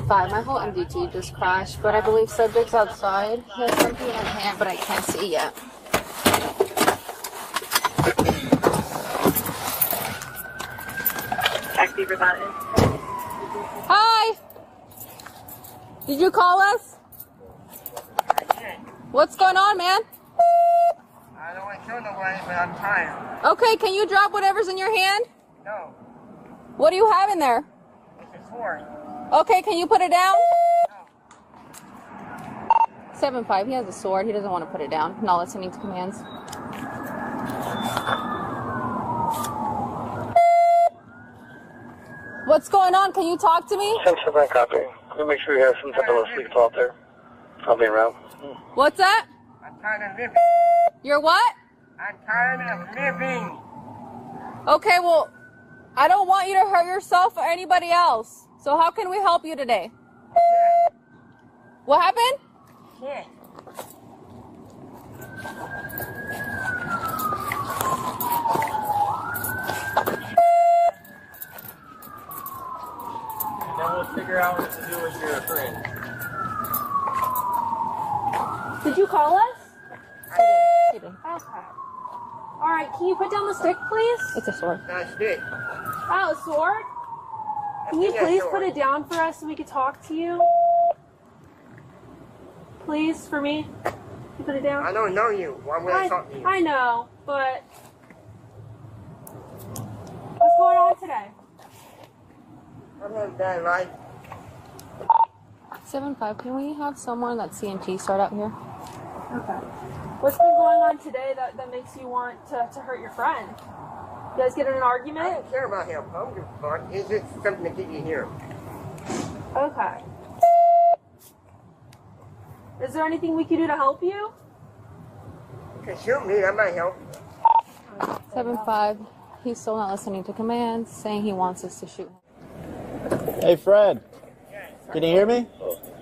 7-5. My whole MDT just crashed, but I believe subject's outside. He has something in hand, but I can't see yet. Taxi provided. Hi! Did you call us? What's going on, man? I don't want to kill nobody, but I'm tired. Okay, can you drop whatever's in your hand? No. What do you have in there? It's a sword. Okay, can you put it down? No. 7-5. He has a sword. He doesn't want to put it down. Not listening to commands. What's going on? Can you talk to me? 7-7 copy. Can we make sure we have some type of sleep out there? I'll be around. What's that? I'm tired of living. You're what? I'm tired of living. Okay, well, I don't want you to hurt yourself or anybody else. So how can we help you today? What happened? Shit. Then we'll figure out what to do with your friend. Did you call us? I did. Okay. Alright, can you put down the stick, please? It's a sword. That's it. Oh, a sword? Can you please put it down for us so we can talk to you? Please, for me? Can you put it down? I don't know you. Why would I talk to you? I know, but... What's going on today? I'm having a bad life. 7-5. Can we have someone that's CMT start out here? Okay. What's been going on today that makes you want to hurt your friend? You guys get in an I argument? don't care about him. I don't give a fuck. It's just something to get you here. Okay. Is there anything we can do to help you? You can shoot me. That might help. 7-5. He's still not listening to commands, saying he wants us to shoot him. Hey, Fred. Can you hear me?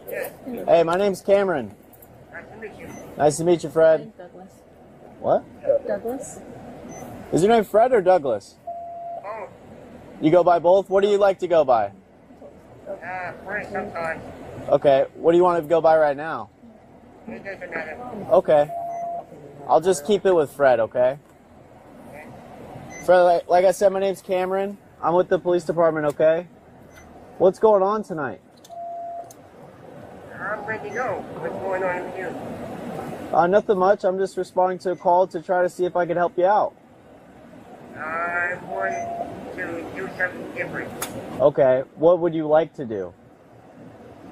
Yes. Hey, my name's Cameron. Nice to meet you. Nice to meet you, Fred. Douglas. What? Douglas? Is your name Fred or Douglas? Oh, You go by both? What do you like to go by? Frank sometimes. Okay, what do you want to go by right now? It doesn't matter. Okay. I'll just keep it with Fred, okay? Fred, like I said, my name's Cameron. I'm with the police department, okay? What's going on tonight? I'm ready to go. What's going on with you? Nothing much. I'm just responding to a call to try to see if I could help you out. I want to do something different. Okay, what would you like to do?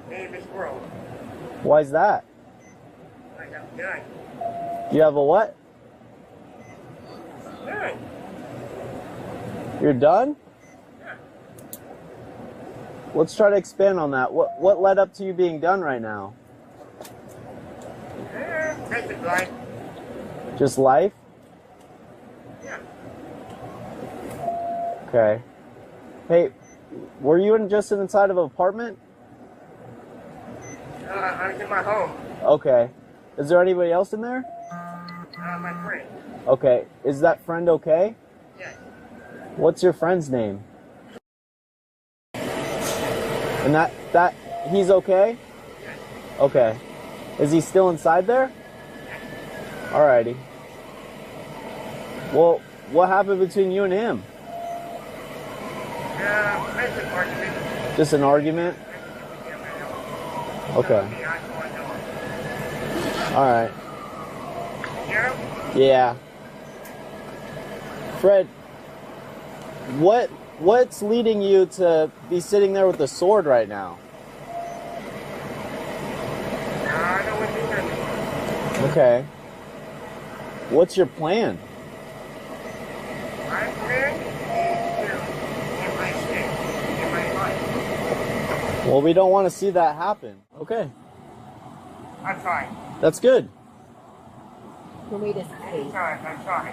Leave this world. Why's that? Like I'm done. You have a what? Done. You're done? Yeah. Let's try to expand on that. What led up to you being done right now? Basic life. Just life? Yeah. Okay. Hey, were you just inside of an apartment? I'm in my home. Okay. Is there anybody else in there? My friend. Okay. Is that friend okay? Yes. What's your friend's name? And that he's okay? Yes. Okay. Is he still inside there? Alrighty. Well, what happened between you and him? Basic argument. Just an argument? Okay. Alright. Yeah? Yeah. Fred, what's leading you to be sitting there with a sword right now? I don't want to do nothing. Okay. What's your plan? My plan is to get my shit in my life. Well, we don't want to see that happen. Okay. I'm sorry. That's good. I'm sorry. I'm sorry.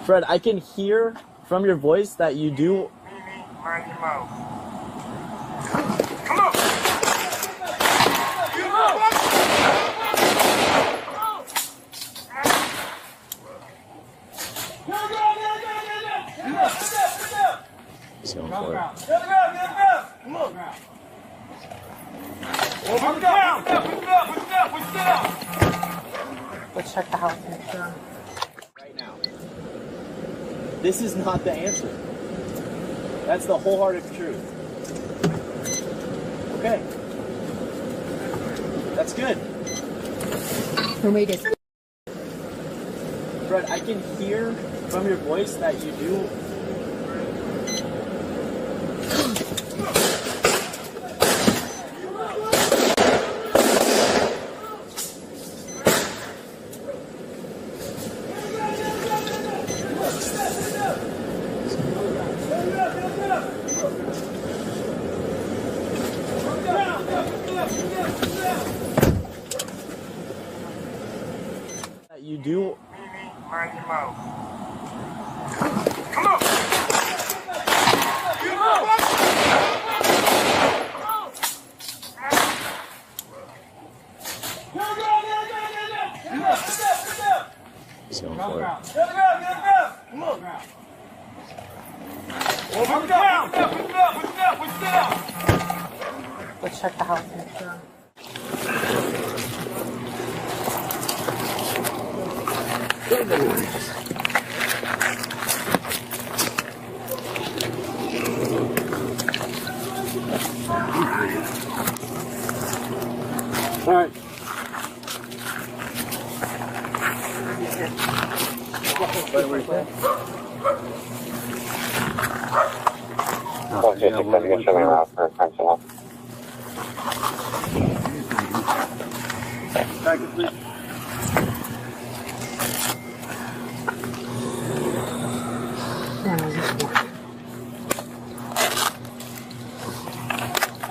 Fred, I can hear from your voice that you do. Mimi, mind your mouth. Come on! Put it down! Put it down! Put it down! Put it down! Let's check the house. Make sure. Right now. This is not the answer. That's the wholehearted truth. Okay. That's good. Who made it? Fred, I can hear from your voice that you do. That you do. Mind your mouth. Come on! Let's check the house. Make sure. All right. Okay, so I guess I'm around for a pencil. Back to please.